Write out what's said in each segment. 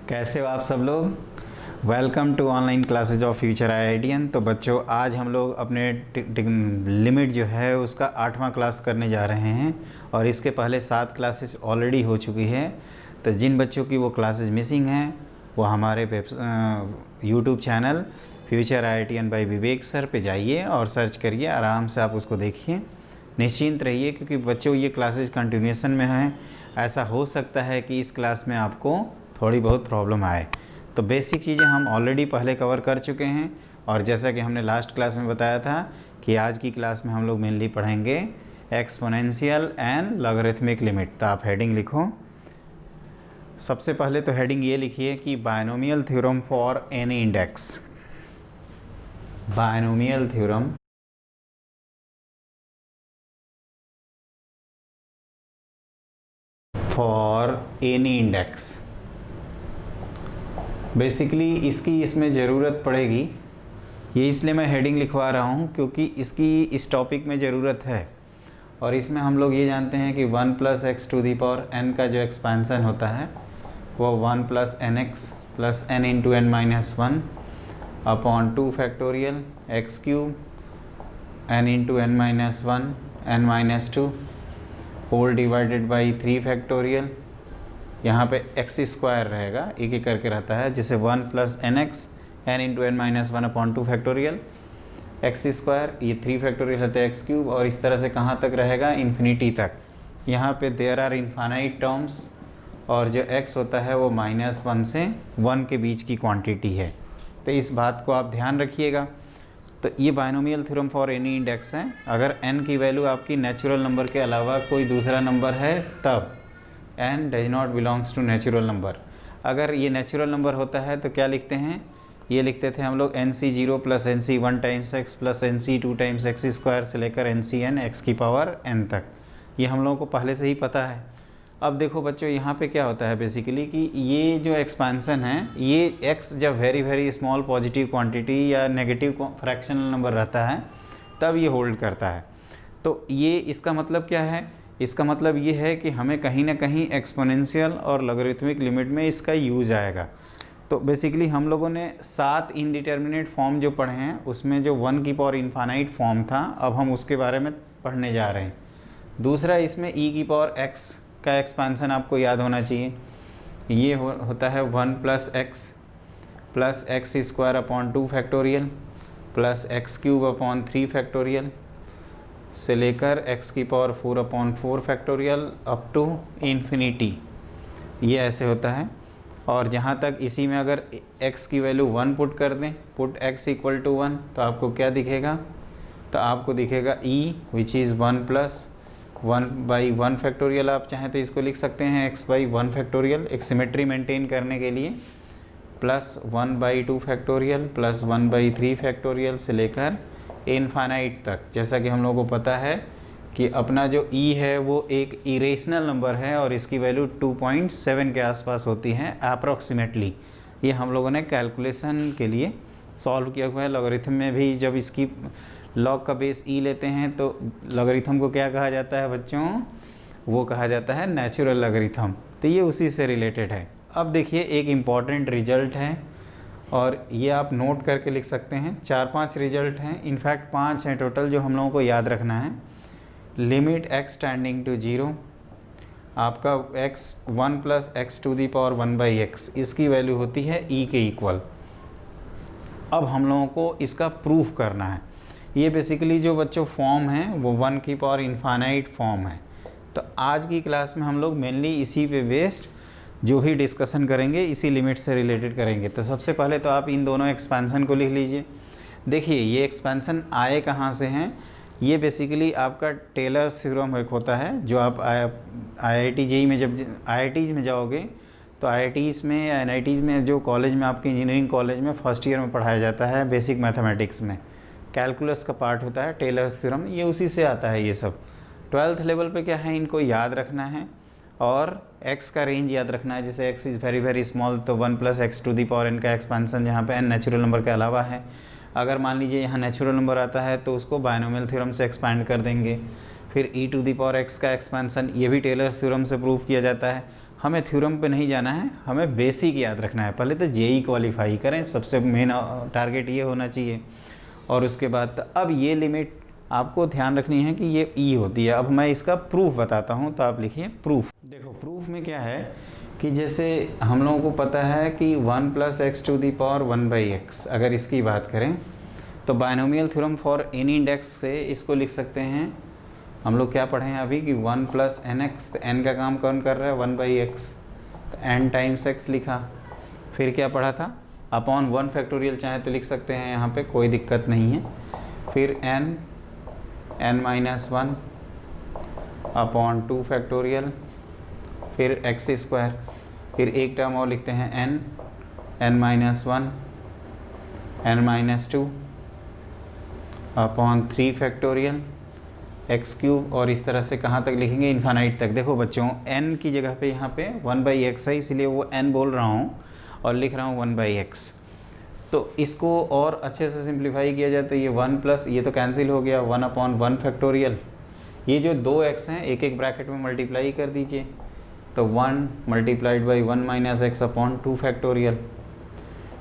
कैसे हो आप सब लोग। Welcome to online classes of future IITian. तो बच्चों, आज हम लोग अपने लिमिट जो है उसका 8वां क्लास करने जा रहे हैं और इसके पहले 7 क्लासेस ऑलरेडी हो चुकी है। तो जिन बच्चों की वो क्लासेस मिसिंग हैं वो हमारे YouTube channel future IITian by Vivek sir पे जाइए और सर्च करिए, आराम से आप उसको देखिए, निश्चिंत रहिए, क्योंकि बच्चों ये क्लासेस कंटिन्यूएशन में हैं। ऐसा हो सकता है कि इस क्लास में आपको थोड़ी बहुत प्रॉब्लम आए। तो बेसिक चीज़ें हम ऑलरेडी पहले कवर कर चुके हैं और जैसा कि हमने लास्ट क्लास में बताया था कि आज की क्लास में हम लोग मेनली पढ़ेंगे एक्सपोनेंशियल एंड लॉगरिथमिक लिमिट। तो आप हेडिंग लिखो। सबसे पहले तो हेडिंग ये लिखिए कि binomial theorem for any index. Binomial theorem for any index. Basically इसकी इसमें ज़रूरत पड़ेगी, ये इसलिए मैं हेडिंग लिखवा रहा हूँ क्योंकि इसकी इस टॉपिक में ज़रूरत है। और इसमें हम लोग ये जानते हैं कि 1 + x⁴n का जो एक्सपेंसन होता है वो 1 + nx + n × n - 1 upon 2 factorial x³ n × n - 1 n - 2 whole divided by 3 factorial. यहाँ पे x² रहेगा, एक एक करके रहता है, जैसे 1 + nx n × n - 1 upon 2 factorial x², ये 3 फैक्टोरियल होता है x³ और इस तरह से कहाँ तक रहेगा, इन्फिनिटी तक। यहाँ पे देयर आर इनफाइनाइट टर्म्स और जो x होता है वो -1 से 1 के बीच की क्वांटिटी है। तो इस बात को आप ध्यान रखिएगा। तो ये binomial theorem for any index है। अगर n की वैल्यू आपकी नेचुरल नंबर के अलावा कोई दूसरा नंबर है तब n does not belongs to natural number. अगर ये नेचुरल नंबर होता है तो क्या लिखते हैं, ये लिखते थे हम लोग nc0 + nc1 × x + nc2 × x² से लेकर ncn x⁴n तक। ये हम लोगों को पहले से ही पता है। अब देखो बच्चों, यहाँ पे क्या होता है बेसिकली कि ये जो एक्सपेंसन है, ये x जब वेरी स्मॉल पॉजिटिव क्वांटिटी या नेगेटिव फ्रैक्शनल नंबर रहता है तब ये होल्ड करता है। तो ये इसका मतलब क्या है, इसका मतलब ये है कि हमें कहीं ना कहीं एक्सपोनेंशियल और लॉगरिथमिक लिमिट में इसका यूज आएगा। तो बेसिकली हम लोगों ने 7 इनडिटर्मिनेट फॉर्म जो पढ़े हैं उसमें जो 1 की पावर इनफाइनाइट फॉर्म था, अब हम उसके बारे में पढ़ने जा रहे हैं। दूसरा, इसमें e की पावर x का एक्सपेंसन आपको याद होना चाहिए। ये होता है 1 + x + x² upon 2 factorial + x³ upon 3 factorial से लेकर x⁴ upon 4 factorial up to infinity. ये ऐसे होता है। और जहाँ तक इसी में अगर x की वैल्यू 1 पुट कर दें, पुट x = 1, तो आपको क्या दिखेगा, तो आपको दिखेगा e विच इज़ 1 + 1/1 फैक्टोरियल। आप चाहें तो इसको लिख सकते हैं x/1 फैक्टोरियल, एक सिमेट्री मेंटेन करने के लिए, प्लस 1/2 फैक्टोरियल प्लस 1/3 फैक्टोरियल से लेकर इनफाइनाइट तक। जैसा कि हम लोगों को पता है कि अपना जो e है वो एक इरेशनल नंबर है और इसकी वैल्यू 2.7 के आसपास होती है अप्रॉक्सीमेटली। ये हम लोगों ने कैलकुलेशन के लिए सॉल्व किया हुआ है। लॉगरिथम में भी जब इसकी लॉग का बेस e लेते हैं तो लॉगरिथम को क्या कहा जाता है बच्चों, वो कहा जाता है नेचुरल लॉगरिथम। तो ये उसी से रिलेटेड है। अब देखिए, एक इम्पॉर्टेंट रिजल्ट है और ये आप नोट करके लिख सकते हैं। 4-5 रिजल्ट हैं, इनफैक्ट 5 हैं टोटल जो हम लोगों को याद रखना है। लिमिट x टेंडिंग टू 0, आपका x 1 + x⁴1/x, इसकी वैल्यू होती है e के इक्वल। अब हम लोगों को इसका प्रूफ करना है। ये बेसिकली जो बच्चों फॉर्म है वो 1 की पावर इनफाइनाइट फॉर्म है। तो आज की क्लास में हम लोग मेनली इसी पे बेस्ड जो भी डिस्कशन करेंगे इसी लिमिट से रिलेटेड करेंगे। तो सबसे पहले तो आप इन दोनों एक्सपेंसन को लिख लीजिए। देखिए, ये एक्सपेंसन आए कहाँ से हैं, ये बेसिकली आपका टेलर्स थ्योरम एक होता है जो आप IIT JEE में जब IIT में जाओगे तो IITs में या NITs में जो कॉलेज में आपके इंजीनियरिंग कॉलेज में फर्स्ट ईयर में पढ़ाया जाता है, बेसिक मैथमेटिक्स में कैलकुलस का पार्ट होता है टेलर्स थ्योरम, ये उसी से आता है। ये सब 12th लेवल पे क्या है, इनको याद रखना है और x का रेंज याद रखना है। जैसे x इज़ वेरी स्मॉल तो 1 + x⁴n का एक्सपेंसन जहाँ पे n नेचुरल नंबर के अलावा है। अगर मान लीजिए यहाँ नेचुरल नंबर आता है तो उसको बायनोमियल थ्योरम से एक्सपैंड कर देंगे। फिर e⁴x का एक्सपेंसन, ये भी टेलर्स थ्योरम से प्रूव किया जाता है। हमें थ्योरम पे नहीं जाना है, हमें बेसिक याद रखना है। पहले तो जेई क्वालिफाई करें, सबसे मेन टारगेट ये होना चाहिए। और उसके बाद अब ये लिमिट आपको ध्यान रखनी है कि ये ई होती है। अब मैं इसका प्रूफ बताता हूँ, तो आप लिखिए प्रूफ। देखो प्रूफ में क्या है कि जैसे हम लोगों को पता है कि 1 + x⁴ 1/x, अगर इसकी बात करें तो binomial theorem for any index से इसको लिख सकते हैं। हम लोग क्या पढ़े हैं अभी कि 1 + nx, तो n का काम कौन कर रहा है 1/x, तो n × x लिखा। फिर क्या पढ़ा था अपॉन 1 फैक्टोरियल, चाहे तो लिख सकते हैं यहाँ पे, कोई दिक्कत नहीं है। फिर n -1 अपॉन 2 फैक्टोरियल, फिर x², फिर एक टर्म और लिखते हैं n -1 n -2 upon 3 factorial x³ और इस तरह से कहाँ तक लिखेंगे, इन्फानाइट तक। देखो बच्चों n की जगह पे यहाँ पे 1/x है, इसलिए वो n बोल रहा हूँ और लिख रहा हूँ 1/x। तो इसको और अच्छे से सिंप्लीफाई किया जाए तो ये 1 प्लस ये तो कैंसिल हो गया 1/1 फैक्टोरियल। ये जो 2x हैं एक एक ब्रैकेट में मल्टीप्लाई कर दीजिए, तो 1 × 1 - x अपॉन 2 फैक्टोरियल।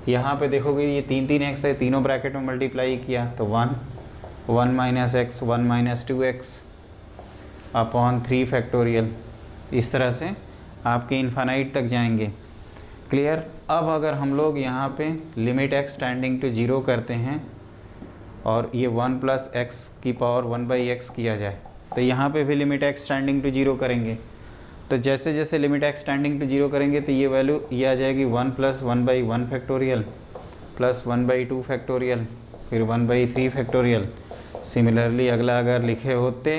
यहाँ पे देखोगे ये 3 x है, तीनों ब्रैकेट में मल्टीप्लाई किया तो 1 x 1 - 2x अपॉन 3 फैक्टोरियल। इस तरह से आपके इन्फानाइट तक जाएंगे। क्लियर। अब अगर हम लोग यहाँ पे लिमिट x टेंडिंग टू 0 करते हैं और ये 1 + x⁴ 1/x किया जाए, तो यहाँ पे भी लिमिट x टेंडिंग टू 0 करेंगे। तो जैसे जैसे लिमिट x टेंडिंग टू 0 करेंगे तो ये वैल्यू ये आ जाएगी 1 + 1/1 फैक्टोरियल प्लस 1/2 फैक्टोरियल, फिर 1/3 फैक्टोरियल। सिमिलरली अगला अगर लिखे होते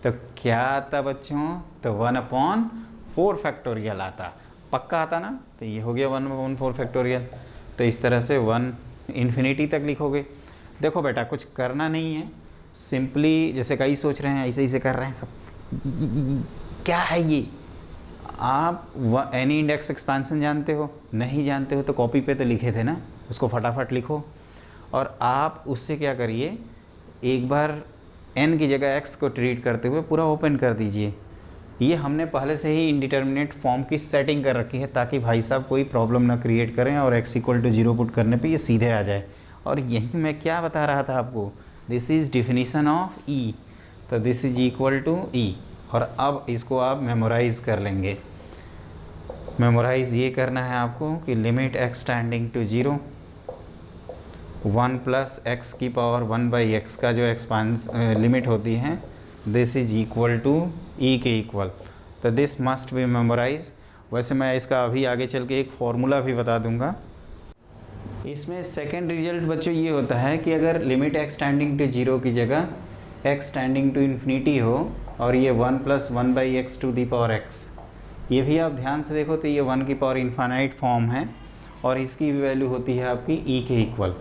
तो क्या आता बच्चों, तो 1/4 फैक्टोरियल आता, पक्का आता ना। तो ये हो गया 1/4 फैक्टोरियल। तो इस तरह से 1 इन्फिनिटी तक लिखोगे। देखो बेटा कुछ करना नहीं है, सिंपली जैसे कई सोच रहे हैं ऐसे ऐसे कर रहे हैं सब, क्या है ये। आप एनी इंडेक्स एक्सपेंशन जानते हो, नहीं जानते हो तो कॉपी पे तो लिखे थे ना, उसको फटाफट लिखो। और आप उससे क्या करिए, एक बार n की जगह x को ट्रीट करते हुए पूरा ओपन कर दीजिए। ये हमने पहले से ही इंडिटर्मिनेट फॉर्म की सेटिंग कर रखी है ताकि भाई साहब कोई प्रॉब्लम ना क्रिएट करें और x = 0 पुट करने पे ये सीधे आ जाए। और यही मैं क्या बता रहा था आपको, this is definition of e, तो this is equal to e। और अब इसको आप मेमोराइज़ कर लेंगे। मेमोराइज़ ये करना है आपको कि limit x tending to 0 1 + x⁴ 1/x का जो एक्सपांस लिमिट होती है, this is equal to e के इक्वल। तो दिस मस्ट बी मेमोराइज। वैसे मैं इसका अभी आगे चल के एक फॉर्मूला भी बता दूंगा। इसमें सेकंड रिजल्ट बच्चों ये होता है कि अगर लिमिट x टेंडिंग टू 0 की जगह x टेंडिंग टू इन्फिनिटी हो और ये 1 + 1/x⁴x, ये भी आप ध्यान से देखो तो ये 1 की पावर इन्फानाइट फॉर्म है और इसकी भी वैल्यू होती है आपकी e के इक्वल।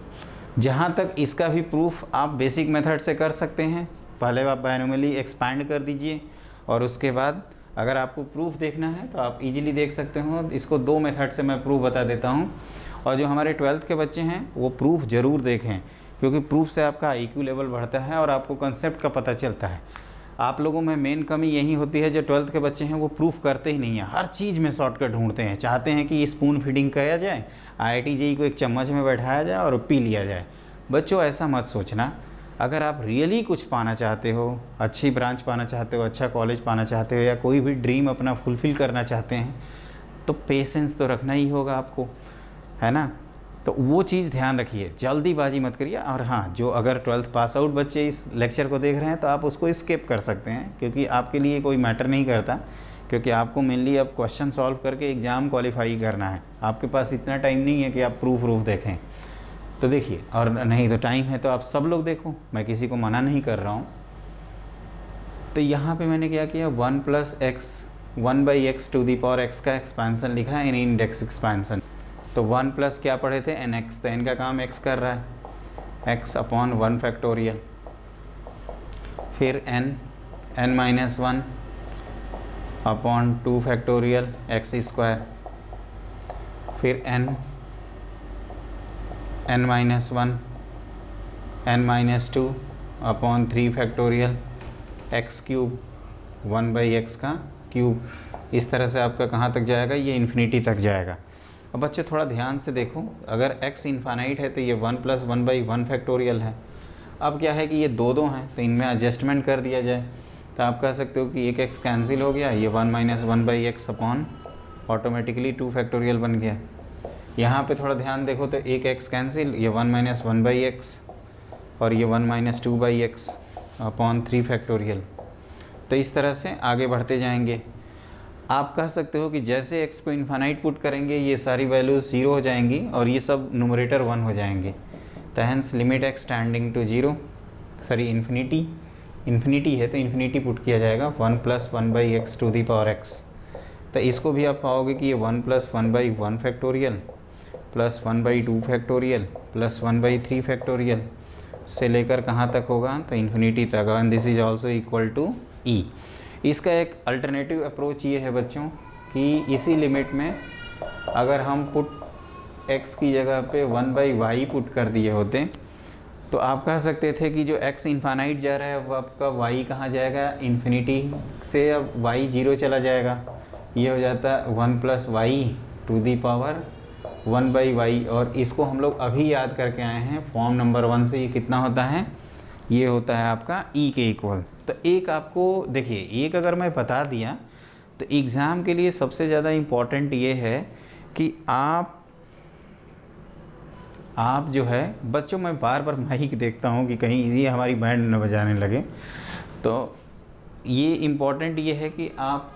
जहाँ तक इसका भी प्रूफ आप बेसिक मेथड से कर सकते हैं। पहले आप बायनोमियली एक्सपैंड कर दीजिए और उसके बाद अगर आपको प्रूफ देखना है तो आप इजीली देख सकते हो। इसको 2 मेथड से मैं प्रूफ बता देता हूँ। और जो हमारे 12th के बच्चे हैं वो प्रूफ ज़रूर देखें, क्योंकि प्रूफ से आपका IQ लेवल बढ़ता है और आपको कंसेप्ट का पता चलता है। आप लोगों में मेन कमी यही होती है, जो 12th के बच्चे हैं वो प्रूफ करते ही नहीं हैं, हर चीज़ में शॉर्टकट ढूंढते हैं, चाहते हैं कि स्पून फीडिंग किया जाए, IIT JEE को एक चम्मच में बैठाया जाए और पी लिया जाए। बच्चों ऐसा मत सोचना। अगर आप रियली कुछ पाना चाहते हो, अच्छी ब्रांच पाना चाहते हो, अच्छा कॉलेज पाना चाहते हो या कोई भी ड्रीम अपना फुलफ़िल करना चाहते हैं, तो पेशेंस तो रखना ही होगा आपको, है ना। तो वो चीज़ ध्यान रखिए, जल्दीबाजी मत करिए। और हाँ, जो अगर 12th पास आउट बच्चे इस लेक्चर को देख रहे हैं तो आप उसको स्किप कर सकते हैं, क्योंकि आपके लिए कोई मैटर नहीं करता, क्योंकि आपको मेनली अब क्वेश्चन सॉल्व करके एग्ज़ाम क्वालिफाई करना है। आपके पास इतना टाइम नहीं है कि आप प्रूफ देखें। तो देखिए, और नहीं तो टाइम है तो आप सब लोग देखो, मैं किसी को मना नहीं कर रहा हूँ। तो यहाँ पे मैंने क्या किया, 1 + x 1/x⁴x का एक्सपेंसन लिखा है, इन इंडेक्स एक्सपेंसन। तो 1 प्लस क्या पढ़े थे, nx, तो n का काम x कर रहा है, x/1 फैक्टोरियल, फिर n-1 अपॉन 2 फैक्टोरियल x², फिर n-1 n-2 upon 3 factorial x³ 1/x का क्यूब। इस तरह से आपका कहाँ तक जाएगा, ये इन्फिनिटी तक जाएगा। अब बच्चे थोड़ा ध्यान से देखो, अगर x इन्फानाइट है तो ये 1 + 1/1 फैक्टोरियल है। अब क्या है कि ये दो हैं तो इनमें एडजस्टमेंट कर दिया जाए, तो आप कह सकते हो कि एक x कैंसिल हो गया, ये 1 - 1/x अपॉन ऑटोमेटिकली 2 फैक्टोरियल बन गया। यहाँ पे थोड़ा ध्यान देखो तो एक x कैंसिल, ये 1 - 1/x और ये 1 - 2/x अपॉन 3 फैक्टोरियल। तो इस तरह से आगे बढ़ते जाएंगे। आप कह सकते हो कि जैसे x को इन्फानाइट पुट करेंगे ये सारी वैल्यूज़ 0 हो जाएंगी और ये सब न्यूमरेटर 1 हो जाएंगे। तो hence limit x tending to 0, sorry infinity है तो इन्फिनिटी पुट किया जाएगा 1 + 1/x to the power x। तो इसको भी आप पाओगे कि ये 1 + 1/1 factorial plus 1/2 factorial plus 1/3 factorial से लेकर कहाँ तक होगा, तो इन्फिनिटी तक। And this is also equal to e। इसका एक अल्टरनेटिव अप्रोच ये है बच्चों कि इसी लिमिट में अगर हम पुट x की जगह पे 1/y पुट कर दिए होते तो आप कह सकते थे कि जो x इन्फानाइट जा रहा है वो आपका y कहाँ जाएगा, इन्फिनिटी से अब y 0 चला जाएगा। ये हो जाता 1 + y to the power 1/y। और इसको हम लोग अभी याद करके आए हैं फॉर्म नंबर 1 से। ये कितना होता है, ये होता है आपका e के इक्वल। तो एक आपको देखिए, एक अगर मैं बता दिया तो एग्ज़ाम के लिए सबसे ज़्यादा इम्पॉर्टेंट ये है कि आप जो है बच्चों, मैं बार बार माइक देखता हूँ कि कहीं ये हमारी बैंड न बजाने लगे। तो ये इम्पॉर्टेंट ये है कि आप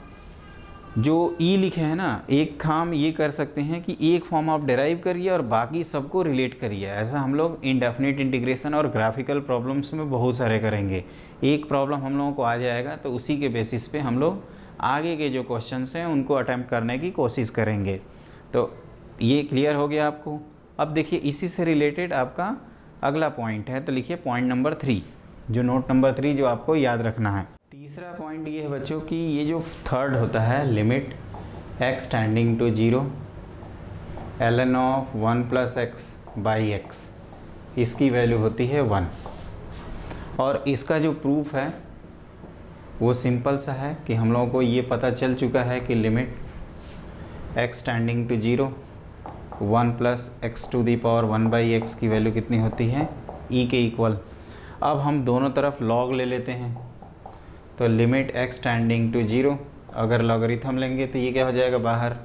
जो ई लिखे हैं ना, एक काम ये कर सकते हैं कि एक फॉर्म आप डिराइव करिए और बाकी सबको रिलेट करिए। ऐसा हम लोग इंडेफिनिट इंटीग्रेशन और ग्राफिकल प्रॉब्लम्स में बहुत सारे करेंगे। एक प्रॉब्लम हम लोगों को आ जाएगा तो उसी के बेसिस पे हम लोग आगे के जो क्वेश्चंस हैं उनको अटैम्प्ट करने की कोशिश करेंगे। तो ये क्लियर हो गया आपको। अब देखिए इसी से रिलेटेड आपका अगला पॉइंट है, तो लिखिए पॉइंट नंबर 3, जो नोट नंबर 3 जो आपको याद रखना है। तीसरा पॉइंट ये है बच्चों कि ये जो थर्ड होता है limit x tending to 0 ln of 1 + x/x, इसकी वैल्यू होती है 1। और इसका जो प्रूफ है वो सिंपल सा है कि हम लोगों को ये पता चल चुका है कि limit x tending to 0 1 + x to the power 1/x की वैल्यू कितनी होती है, e के इक्वल। अब हम दोनों तरफ log ले लेते हैं, तो लिमिट x टेंडिंग टू 0, अगर लॉगरिथम लेंगे तो ये क्या हो जाएगा बाहर।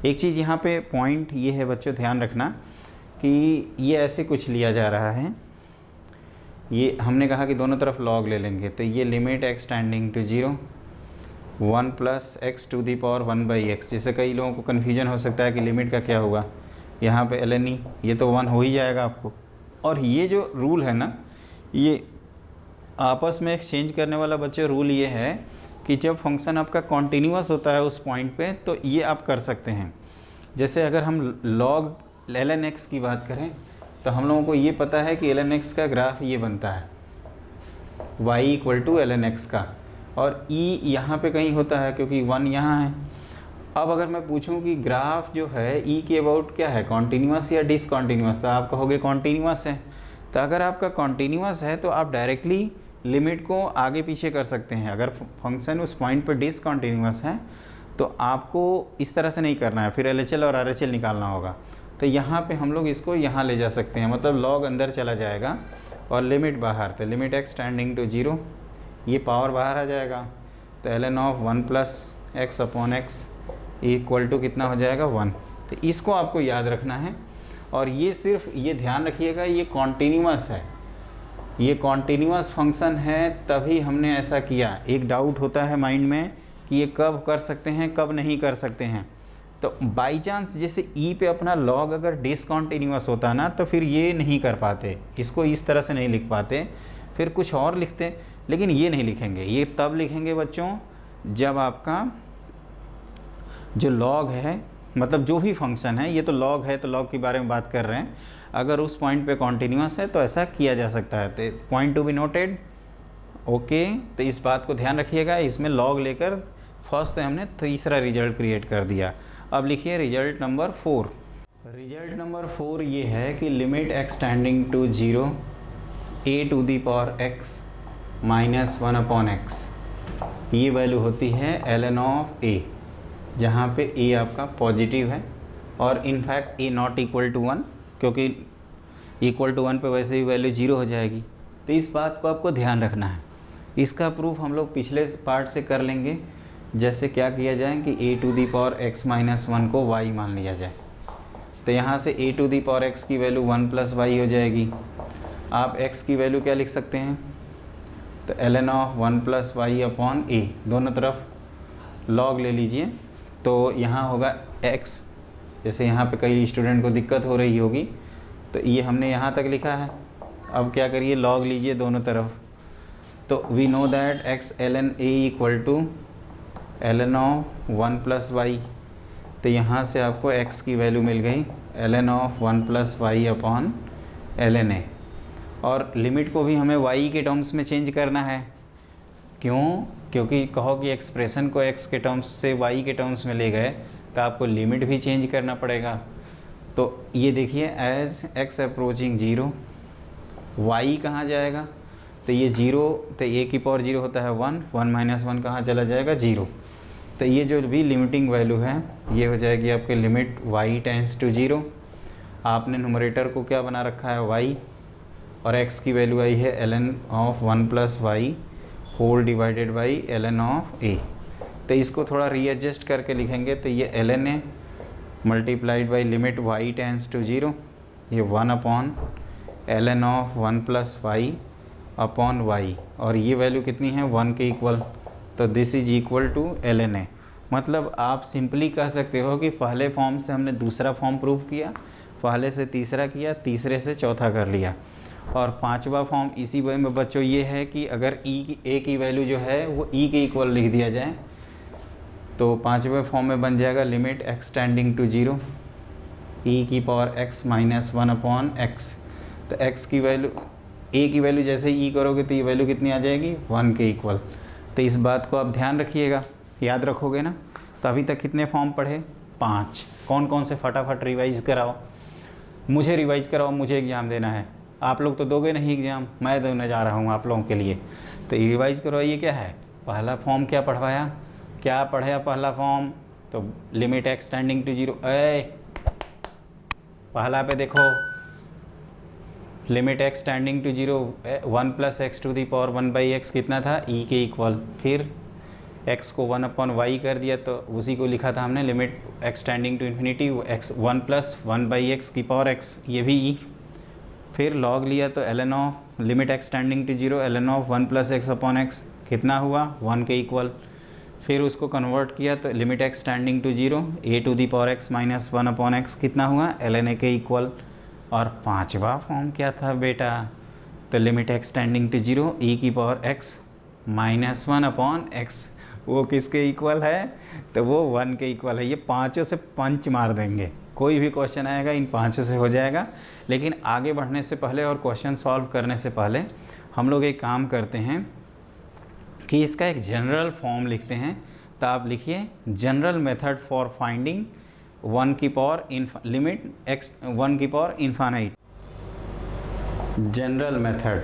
एक चीज़ यहाँ पे पॉइंट ये है बच्चों, ध्यान रखना कि ये ऐसे कुछ लिया जा रहा है। ये हमने कहा कि दोनों तरफ log ले लेंगे, तो ये limit x tending to 0 1 + x to the power 1/x। जैसे कई लोगों को कन्फ्यूजन हो सकता है कि लिमिट का क्या होगा, यहाँ पे ln e, ये तो 1 हो ही जाएगा आपको। और ये जो रूल है ना, ये आपस में एक्सचेंज करने वाला बच्चे रूल ये है कि जब फंक्शन आपका कॉन्टीन्यूअस होता है उस पॉइंट पे तो ये आप कर सकते हैं। जैसे अगर हम log ln x की बात करें तो हम लोगों को ये पता है कि ln x का ग्राफ ये बनता है y = ln x का, और e यहाँ पे कहीं होता है क्योंकि 1 यहाँ है। अब अगर मैं पूछूं कि ग्राफ जो है e के अबाउट क्या है, कॉन्टीन्यूअस या डिसकॉन्टीन्यूअस, तो आप कहोगे कॉन्टीन्यूअस है। तो अगर आपका कॉन्टीन्यूअस है तो आप डायरेक्टली लिमिट को आगे पीछे कर सकते हैं। अगर फंक्शन उस पॉइंट पर डिसकॉन्टीन्यूअस है तो आपको इस तरह से नहीं करना है, फिर LHL और RHL निकालना होगा। तो यहाँ पे हम लोग इसको यहाँ ले जा सकते हैं, मतलब log अंदर चला जाएगा और लिमिट बाहर। तो लिमिट x टेंडिंग टू 0, ये पावर बाहर आ जाएगा, तो ln of 1 + x/x equal to कितना हो जाएगा 1। तो इसको आपको याद रखना है। और ये सिर्फ ये ध्यान रखिएगा, ये कॉन्टीन्यूअस है, ये कॉन्टीन्यूअस फंक्शन है तभी हमने ऐसा किया। एक डाउट होता है माइंड में कि ये कब कर सकते हैं कब नहीं कर सकते हैं। तो बाई चांस जैसे ई पे अपना log अगर डिसकॉन्टीन्यूअस होता ना तो फिर ये नहीं कर पाते, इसको इस तरह से नहीं लिख पाते, फिर कुछ और लिखते। लेकिन ये नहीं लिखेंगे, ये तब लिखेंगे बच्चों जब आपका जो log है, मतलब जो भी फंक्शन है, ये तो log है तो log के बारे में बात कर रहे हैं, अगर उस पॉइंट पे कॉन्टीन्यूअस है तो ऐसा किया जा सकता है। तो point to be noted, okay. तो इस बात को ध्यान रखिएगा, इसमें log लेकर फर्स्ट हमने तीसरा रिजल्ट क्रिएट कर दिया। अब लिखिए रिजल्ट नंबर 4। रिजल्ट नंबर 4 ये है कि limit x tending to 0 a to the power x - 1/x, ये वैल्यू होती है ln ऑफ a। जहाँ पे ए आपका पॉजिटिव है और in fact a not equal to 1, क्योंकि इक्वल टू 1 पे वैसे ही वैल्यू 0 हो जाएगी। तो इस बात को आपको ध्यान रखना है। इसका प्रूफ हम लोग पिछले पार्ट से कर लेंगे। जैसे क्या किया जाए कि a to the power x minus 1 को y मान लिया जाए, तो यहाँ से a to the power x की वैल्यू 1 प्लस वाई हो जाएगी। आप x की वैल्यू क्या लिख सकते हैं, तो ln of 1 plus y upon a, दोनों तरफ लॉग ले लीजिए। तो यहाँ होगा x, जैसे यहाँ पे कई स्टूडेंट को दिक्कत हो रही होगी, तो ये हमने यहाँ तक लिखा है। अब क्या करिए, लॉग लीजिए दोनों तरफ। तो we know that x ln a equal to ln of 1 plus y. तो यहाँ से आपको x की वैल्यू मिल गई ln of 1 plus y upon ln a। और लिमिट को भी हमें y के टर्म्स में चेंज करना है। क्यों? क्योंकि कहो कि एक्सप्रेशन को x के टर्म्स से y के टर्म्स में ले गए, तो आपको लिमिट भी चेंज करना पड़ेगा। तो ये देखिए, एज x अप्रोचिंग 0, y कहाँ जाएगा, तो ये 0, तो a की पावर 0 होता है 1, 1 माइनस 1 कहाँ चला जाएगा, 0। तो ये जो भी लिमिटिंग वैल्यू है ये हो जाएगी आपके लिमिट y टेंस टू 0। आपने न्यूमरेटर को क्या बना रखा है, y, और x की वैल्यू आई है ln of 1 plus y whole divided by ln of a। तो इसको थोड़ा रीएडजस्ट करके लिखेंगे, तो ये ln a multiplied by limit y tends to 0, ये 1 upon ln of 1 plus y upon y, और ये वैल्यू कितनी है, 1 के इक्वल। तो this is equal to ln a। मतलब आप सिंपली कह सकते हो कि पहले फॉर्म से हमने दूसरा फॉर्म प्रूव किया, पहले से तीसरा किया, तीसरे से चौथा कर लिया। और पांचवा फॉर्म इसी वे में बच्चों ये है कि अगर a की वैल्यू जो है वो e के इक्वल लिख दिया जाए, तो पांचवें फॉर्म में बन जाएगा limit x tending to 0 e की power x minus 1 upon x। तो x की वैल्यू, a की वैल्यू जैसे ही e करोगे तो ये वैल्यू कितनी आ जाएगी, 1 के इक्वल। तो इस बात को आप ध्यान रखिएगा, याद रखोगे ना। तो अभी तक कितने फॉर्म पढ़े, 5। कौन कौन से फटाफट रिवाइज कराओ, मुझे रिवाइज कराओ, मुझे एग्ज़ाम देना है। आप लोग तो दोगे नहीं एग्ज़ाम, मैं देने जा रहा हूँ आप लोगों के लिए। तो रिवाइज करवाइए। क्या है पहला फॉर्म, क्या पढ़वाया, क्या पढ़ाया पहला फॉर्म, तो लिमिट x टेंडिंग टू 0। पहला पे देखो, limit x tending to 0 1 plus x to the power 1 by x कितना था, e के इक्वल। फिर x को 1 अपॉन वाई कर दिया, तो उसी को लिखा था हमने limit x tending to infinity x 1 plus 1 by x की पावर x, ये भी e। फिर लॉग लिया, तो ln of limit x tending to 0 ln of 1 plus x upon x कितना हुआ, 1 के इक्वल। फिर उसको कन्वर्ट किया, तो limit x tending to 0 a to the power x minus 1 upon x कितना हुआ, ln a के इक्वल। और पांचवा फॉर्म क्या था बेटा, तो limit x tending to 0 e की power x minus 1 upon x, वो किसके इक्वल है, तो वो 1 के इक्वल है। ये पांचों से पंच मार देंगे, कोई भी क्वेश्चन आएगा इन पांचों से हो जाएगा। लेकिन आगे बढ़ने से पहले और क्वेश्चन सॉल्व करने से पहले हम लोग एक काम करते हैं कि इसका एक जनरल फॉर्म लिखते हैं। तो आप लिखिए, जनरल मेथड फॉर फाइंडिंग 1 की पावर लिमिट x 1 की power infinite. General method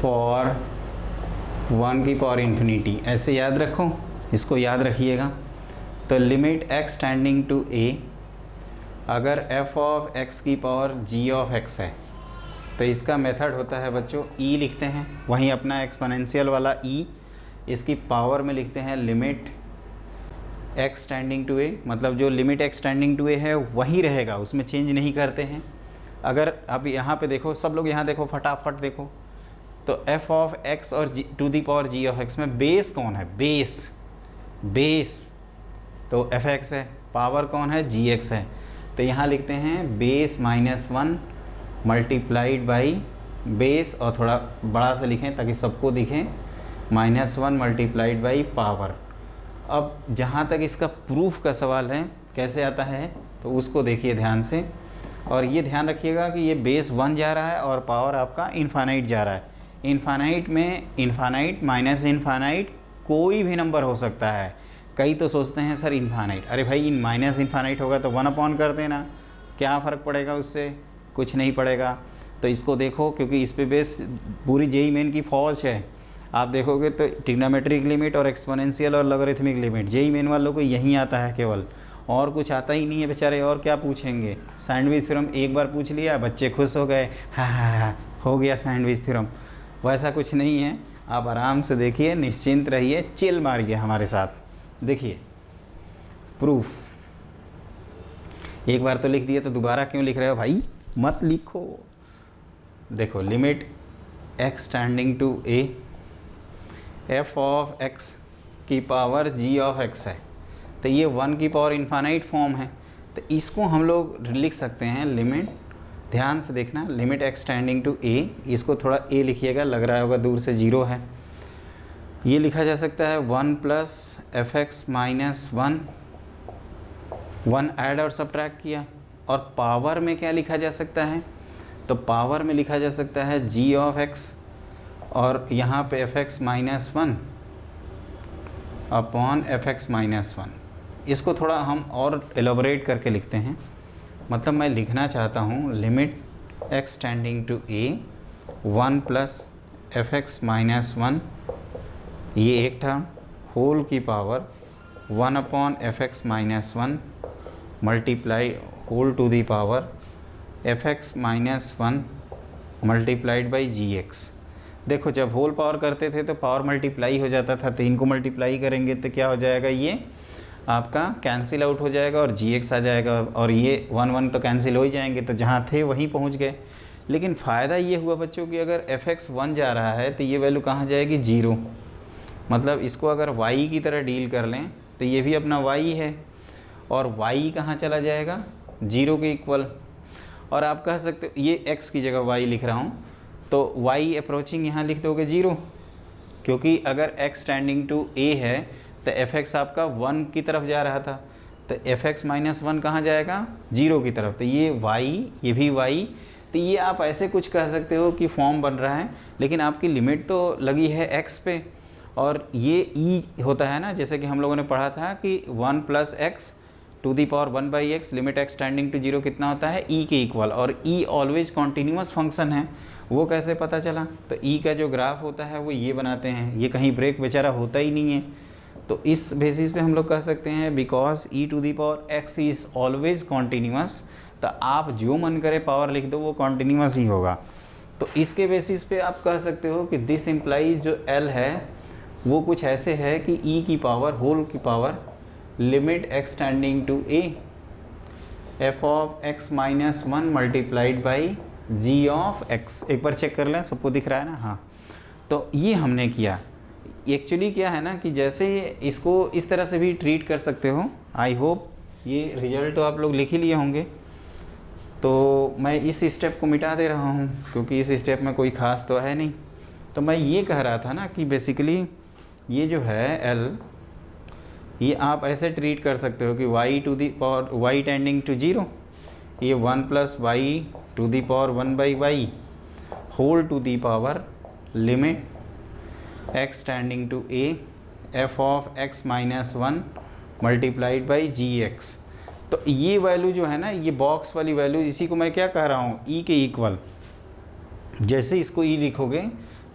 for 1 की पावर इन्फिनिटी, ऐसे याद रखो, इसको याद रखिएगा। तो limit x tending to a, अगर f ऑफ x की पावर g ऑफ x है, तो इसका मेथड होता है बच्चों e लिखते हैं, वहीं अपना एक्सपोनेंशियल वाला e, इसकी पावर में लिखते हैं limit x tending to a। मतलब जो limit x tending to a है वही रहेगा, उसमें चेंज नहीं करते हैं। अगर अब यहाँ पे देखो, सब लोग यहाँ देखो, फटाफट देखो, तो f ऑफ x और g to the power g of x में बेस कौन है, बेस तो fx है, पावर कौन है, gx है। तो यहाँ लिखते हैं base minus 1 multiplied by base, और थोड़ा बड़ा से लिखें ताकि सबको दिखें, माइनस 1 मल्टीप्लाइड बाई पावर। अब जहाँ तक इसका प्रूफ का सवाल है कैसे आता है, तो उसको देखिए ध्यान से, और ये ध्यान रखिएगा कि ये बेस 1 जा रहा है और पावर आपका इन्फानाइट जा रहा है। इन्फानाइट में इन्फानाइट माइनस इन्फानाइट कोई भी नंबर हो सकता है। कई तो सोचते हैं सर इन्फानाइट, अरे भाई माइनस इन्फानाइट होगा तो 1 अपॉन कर देना, क्या फ़र्क पड़ेगा उससे, कुछ नहीं पड़ेगा। तो इसको देखो, क्योंकि इस पे बेस पूरी जेई मेन की फौज है। आप देखोगे तो ट्रिग्नोमेट्रिक लिमिट और एक्सपोनेंशियल और लॉगरिथमिक लिमिट, जेई मेन वालों को यही आता है केवल, और कुछ आता ही नहीं है बेचारे, और क्या पूछेंगे। सैंडविच थ्योरम एक बार पूछ लिया, बच्चे खुश हो गए, हाँ हो गया सैंडविच थ्योरम। वैसा कुछ नहीं है, आप आराम से देखिए, निश्चिंत रहिए, चिल मारिए हमारे साथ। देखिए प्रूफ, एक बार तो लिख दिया तो दोबारा क्यों लिख रहे हो भाई, मत लिखो। देखो limit x tending to a f of x की पावर g ऑफ x है, तो ये 1 की पावर इन्फानाइट फॉर्म है, तो इसको हम लोग लिख सकते हैं लिमिट, ध्यान से देखना, limit x tending to a, इसको थोड़ा a लिखिएगा, लग रहा होगा दूर से 0 है, ये लिखा जा सकता है 1 plus f x minus 1 add और सब्ट्रैक्ट किया, और पावर में क्या लिखा जा सकता है, तो पावर में लिखा जा सकता है g ऑफ x, और यहाँ पे F x minus 1 upon f x minus 1। इसको थोड़ा हम और एलोबरेट करके लिखते हैं, मतलब मैं लिखना चाहता हूँ limit x tending to a 1 plus f x minus 1, ये एक टर्म, होल की power 1 upon f x minus 1 multiply whole to the power f x minus 1 multiplied by g x. देखो जब होल पावर करते थे तो पावर मल्टीप्लाई हो जाता था, तो इनको मल्टीप्लाई करेंगे तो क्या हो जाएगा, ये आपका कैंसिल आउट हो जाएगा और जी एक्स आ जाएगा, और ये 1 1 तो कैंसिल हो ही जाएंगे, तो जहाँ थे वहीं पहुँच गए। लेकिन फ़ायदा ये हुआ बच्चों कि अगर एफ एक्स 1 जा रहा है तो ये वैल्यू कहाँ जाएगी, 0, मतलब इसको अगर y की तरह डील कर लें तो ये भी अपना y है, और y कहाँ चला जाएगा, 0 के इक्वल। और आप कह सकते हो ये x की जगह y लिख रहा हूँ, तो y अप्रोचिंग यहाँ लिख दोगे 0, क्योंकि अगर x टेंडिंग टू a है तो एफ एक्स आपका 1 की तरफ जा रहा था, तो एफ एक्स माइनस 1 कहाँ जाएगा, 0 की तरफ, तो ये y, ये भी y, तो ये आप ऐसे कुछ कह सकते हो कि फॉर्म बन रहा है, लेकिन आपकी लिमिट तो लगी है x पे, और ये e होता है ना, जैसे कि हम लोगों ने पढ़ा था कि 1 plus x to the power 1 by x, limit x tending to 0 कितना होता है, e के इक्वल, और e ऑलवेज कॉन्टीन्यूअस फंक्शन है। वो कैसे पता चला, तो e का जो ग्राफ होता है वो ये बनाते हैं, ये कहीं ब्रेक बेचारा होता ही नहीं है, तो इस बेसिस पे हम लोग कह सकते हैं because e to the power x is always continuous, तो आप जो मन करे पावर लिख दो वो कॉन्टीन्यूअस ही होगा। तो इसके बेसिस पे आप कह सकते हो कि दिस इम्प्लाइज जो l है वो कुछ ऐसे है कि e की पावर होल की power limit x tending to a f of x minus 1 multiplied by g of x। एक बार चेक कर लें, सबको दिख रहा है ना, हाँ। तो ये हमने किया, एक्चुअली क्या है ना कि जैसे इसको इस तरह से भी ट्रीट कर सकते हो। आई होप ये रिजल्ट तो आप लोग लिख ही लिए होंगे, तो मैं इस स्टेप को मिटा दे रहा हूँ क्योंकि इस स्टेप में कोई ख़ास तो है नहीं। तो मैं ये कह रहा था ना कि बेसिकली ये जो है l, ये आप ऐसे ट्रीट कर सकते हो कि y to the power y tending to 0, ये 1 plus y to the power 1 by y whole to the power limit x tending to a f of x minus 1 multiplied by g x. तो ये value जो है ना, ये box वाली value, इसी को मैं क्या कह रहा हूँ, e के इक्वल। जैसे इसको e लिखोगे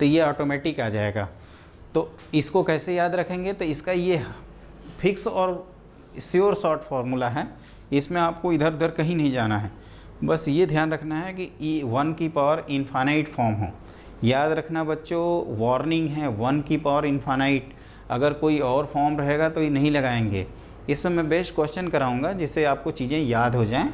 तो ये ऑटोमेटिक आ जाएगा। तो इसको कैसे याद रखेंगे, तो इसका ये फिक्स और श्योर शॉर्ट फार्मूला है, इसमें आपको इधर उधर कहीं नहीं जाना है, बस ये ध्यान रखना है कि e 1 की पावर इन्फानाइट फॉर्म हो। याद रखना बच्चों, वार्निंग है, 1 की पावर इन्फानाइट, अगर कोई और फॉर्म रहेगा तो ये नहीं लगाएंगे। इस पर मैं बेस्ट क्वेश्चन कराऊंगा जिससे आपको चीज़ें याद हो जाएं।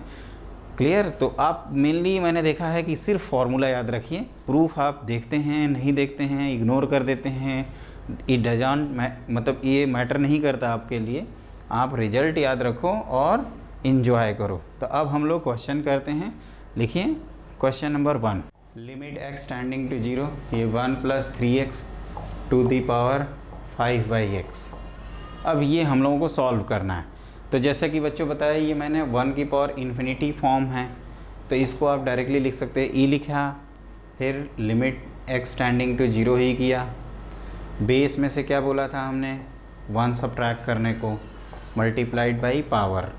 क्लियर। तो आप मेनली मैंने देखा है कि सिर्फ फार्मूला याद रखिए, प्रूफ आप देखते हैं नहीं देखते हैं, इग्नोर कर देते हैं, इट डजंट मतलब ये मैटर नहीं करता आपके लिए। आप रिजल्ट याद रखो और इन्जॉय करो। तो अब हम लोग क्वेश्चन करते हैं, लिखिए question number 1, limit x tending to 0, ये 1 plus 3x to the power 5 by x. अब ये हम लोगों को सॉल्व करना है। तो जैसे कि बच्चों बताया, ये मैंने 1 की पावर इन्फिनिटी फॉर्म है, तो इसको आप डायरेक्टली लिख सकते हैं, e लिखा, फिर लिमिट x टेंडिंग टू 0 ही किया, बेस में से क्या बोला था हमने, 1 सब्ट्रैक्ट करने को, मल्टीप्लाइड बाई पावर।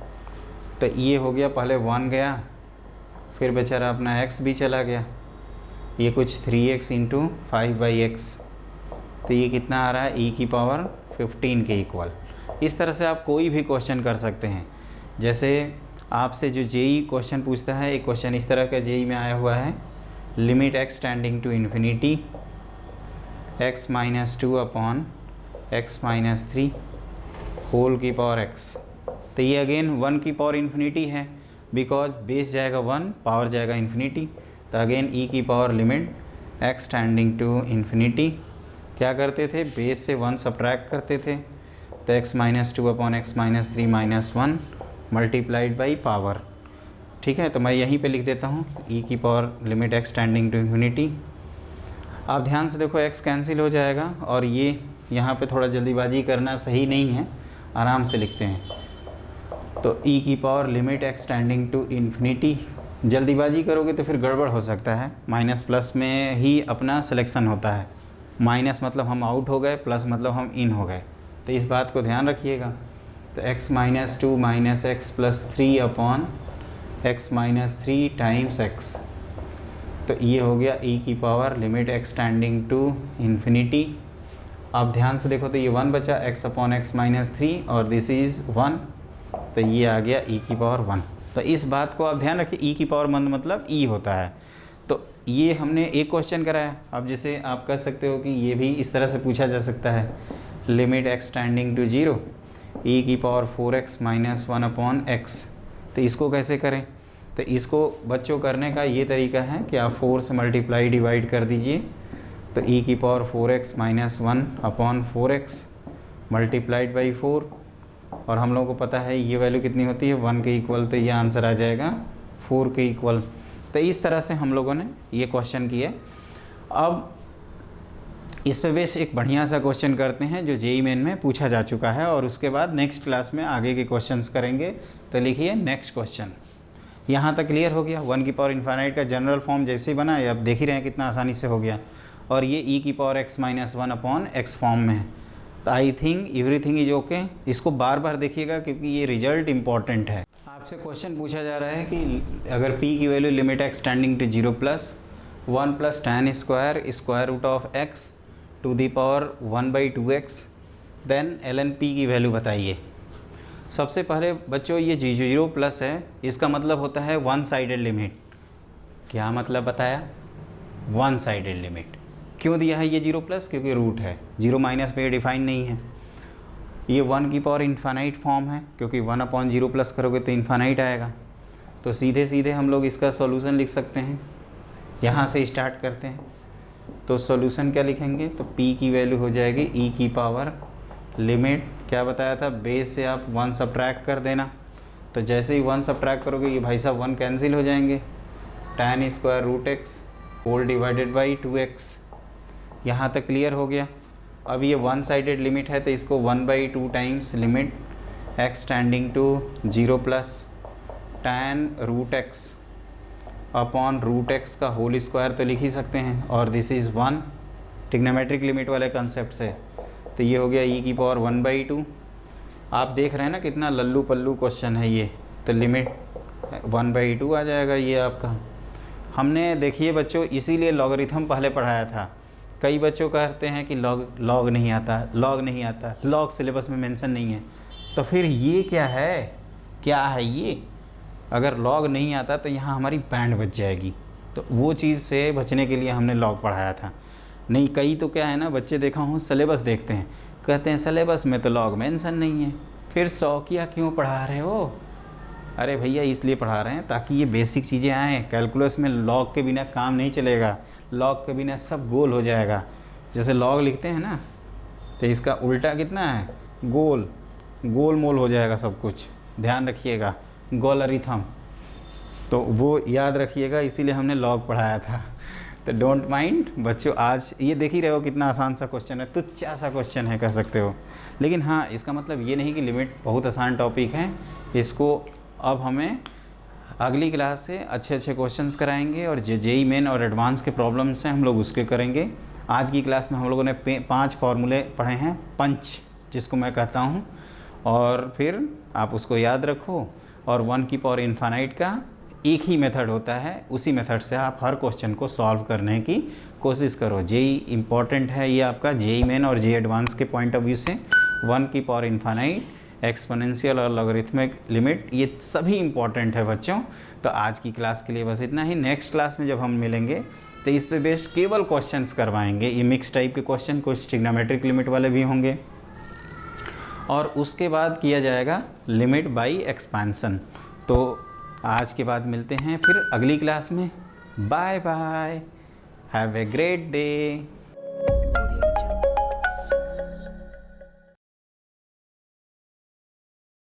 तो ये हो गया, पहले 1 गया, फिर बेचारा अपना x भी चला गया, ये कुछ 3x इंटू 5 बाई एक्स, तो ये कितना आ रहा है, e की पावर 15 के इक्वल। इस तरह से आप कोई भी क्वेश्चन कर सकते हैं। जैसे आपसे जो जेई क्वेश्चन पूछता है, एक क्वेश्चन इस तरह का जेई में आया हुआ है, limit x tending to infinity x minus 2 upon x minus 3 whole की पावर x। तो ये अगेन 1 की पावर इन्फिनिटी है, बिकॉज बेस जाएगा 1, पावर जाएगा इन्फिनिटी। तो अगेन e की power limit x tending to infinity, क्या करते थे, बेस से 1 सब्ट्रैक्ट करते थे, तो x minus 2 upon x minus 3 minus 1 multiplied by power. ठीक है, तो मैं यहीं पे लिख देता हूँ e की power limit x tending to infinity. आप ध्यान से देखो x कैंसिल हो जाएगा, और ये यहाँ पे थोड़ा जल्दीबाजी करना सही नहीं है, आराम से लिखते हैं। तो e की power limit x tending to infinity, जल्दीबाजी करोगे तो फिर गड़बड़ हो सकता है। माइनस प्लस में ही अपना सिलेक्शन होता है, माइनस मतलब हम आउट हो गए, प्लस मतलब हम इन हो गए, तो इस बात को ध्यान रखिएगा। तो x minus 2 minus x plus 3 upon x minus 3 times x, तो ये हो गया e की power limit x tending to infinity. आप ध्यान से देखो तो ये 1 बचा, x अपॉन x माइनस 3 और दिस इज़ 1, तो ये आ गया e की पावर 1। तो इस बात को आप ध्यान रखिए, e की पावर 1 मतलब e होता है। तो ये हमने एक क्वेश्चन कराया। अब जैसे आप कह सकते हो कि ये भी इस तरह से पूछा जा सकता है, limit x tending to 0 e की power 4x minus 1 upon x। तो इसको कैसे करें, तो इसको बच्चों करने का ये तरीका है कि आप 4 से मल्टीप्लाई डिवाइड कर दीजिए, तो e की power 4x minus 1 upon 4x multiplied by 4, और हम लोगों को पता है ये वैल्यू कितनी होती है, 1 के इक्वल, तो ये आंसर आ जाएगा 4 के इक्वल। तो इस तरह से हम लोगों ने ये क्वेश्चन किए। अब इस पे बेस एक बढ़िया सा क्वेश्चन करते हैं जो जेई मेन में पूछा जा चुका है, और उसके बाद नेक्स्ट क्लास में आगे के क्वेश्चंस करेंगे। तो लिखिए नेक्स्ट क्वेश्चन। यहाँ तक क्लियर हो गया, 1 की पावर इन्फाइनाइट का जनरल फॉर्म जैसे ही बना है, अब देख ही रहे हैं कितना आसानी से हो गया, और ये e की power x minus 1 upon x form में है। तो I think everything is okay. इसको बार बार देखिएगा क्योंकि ये रिजल्ट इंपॉर्टेंट है। आपसे क्वेश्चन पूछा जा रहा है कि अगर p की value limit x tending to 0 plus 1 plus tan square root of x to the power 1/2x, then ln p की वैल्यू बताइए। सबसे पहले बच्चों ये 0 प्लस है, इसका मतलब होता है वन साइडेड लिमिट। क्या मतलब बताया, वन साइडेड लिमिट। क्यों दिया है ये 0 प्लस, क्योंकि रूट है, 0 माइनस में ये डिफाइन नहीं है। ये 1 की पावर इन्फानाइट फॉर्म है, क्योंकि 1 अपॉन 0 प्लस करोगे तो इन्फानाइट आएगा। तो सीधे सीधे हम लोग इसका सॉल्यूशन लिख सकते हैं। यहाँ से स्टार्ट करते हैं, तो सॉल्यूशन क्या लिखेंगे, तो p की वैल्यू हो जाएगी e की पावर लिमिट, क्या बताया था, बेस से आप 1 सब्ट्रैक्ट कर देना। तो जैसे ही 1 सब्ट्रैक्ट करोगे ये भाई साहब 1 कैंसिल हो जाएंगे, tan square root x whole divided by 2x। यहाँ तक क्लियर हो गया। अब ये वन साइडेड लिमिट है, तो इसको 1/2 times limit x tending to 0 plus tan root x upon root x का होल स्क्वायर तो लिख ही सकते हैं, और दिस इज़ 1 ट्रिग्नोमेट्रिक लिमिट वाले कंसेप्ट से। तो ये हो गया e की पावर 1/2। आप देख रहे हैं ना कितना लल्लू पल्लू क्वेश्चन है ये, तो लिमिट 1/2 आ जाएगा ये आपका। हमने देखिए बच्चों इसीलिए लॉगरिथम पहले पढ़ाया था। कई बच्चों कहते हैं कि लॉग नहीं आता, लॉग सिलेबस में मेंशन नहीं है। तो फिर ये क्या है ये, अगर लॉग नहीं आता तो यहाँ हमारी बैंड बच जाएगी। तो वो चीज़ से बचने के लिए हमने लॉग पढ़ाया था। नहीं, कई तो क्या है ना, बच्चे देखा हूँ सिलेबस देखते हैं, कहते हैं सिलेबस में तो लॉग मेंशन नहीं है, फिर शौकिया क्यों पढ़ा रहे हो। अरे भैया इसलिए पढ़ा रहे हैं ताकि ये बेसिक चीज़ें आएँ। कैलकुलस में लॉग के बिना काम नहीं चलेगा, लॉग के बिना सब गोल हो जाएगा। जैसे लॉग लिखते हैं ना, तो इसका उल्टा कितना है, गोल मोल हो जाएगा सब कुछ। ध्यान रखिएगा, गोलरिथम, तो वो याद रखिएगा, इसीलिए हमने लॉग पढ़ाया था। तो डोंट माइंड बच्चों, आज ये देख ही रहे हो कितना आसान सा क्वेश्चन है, तुच्छा सा क्वेश्चन है कह सकते हो। लेकिन हाँ, इसका मतलब ये नहीं कि लिमिट बहुत आसान टॉपिक है। इसको अब हमें अगली क्लास से अच्छे क्वेश्चंस कराएंगे, और जो जेई मेन और एडवांस के प्रॉब्लम्स हैं हम लोग उसके करेंगे। आज की क्लास में हम लोगों ने 5 फार्मूले पढ़े हैं, पंच जिसको मैं कहता हूँ, और फिर आप उसको याद रखो। और 1 की पावर इन्फानाइट का एक ही मेथड होता है, उसी मेथड से आप हर क्वेश्चन को सॉल्व करने की कोशिश करो। जेई इम्पॉर्टेंट है, ये आपका जेई मेन और जेई एडवांस के पॉइंट ऑफ व्यू से 1 की पावर इन्फानाइट, एक्सपोनेंशियल और लॉगरिथमिक लिमिट, ये सभी इम्पॉर्टेंट है बच्चों। तो आज की क्लास के लिए बस इतना ही। नेक्स्ट क्लास में जब हम मिलेंगे तो इस पे बेस्ड केवल क्वेश्चंस करवाएंगे। ये मिक्स टाइप के क्वेश्चन, कुछ ट्रिग्नोमेट्रिक लिमिट वाले भी होंगे, और उसके बाद किया जाएगा लिमिट बाय एक्सपेंशन। तो आज के बाद मिलते हैं फिर अगली क्लास में। Bye bye, have a great day.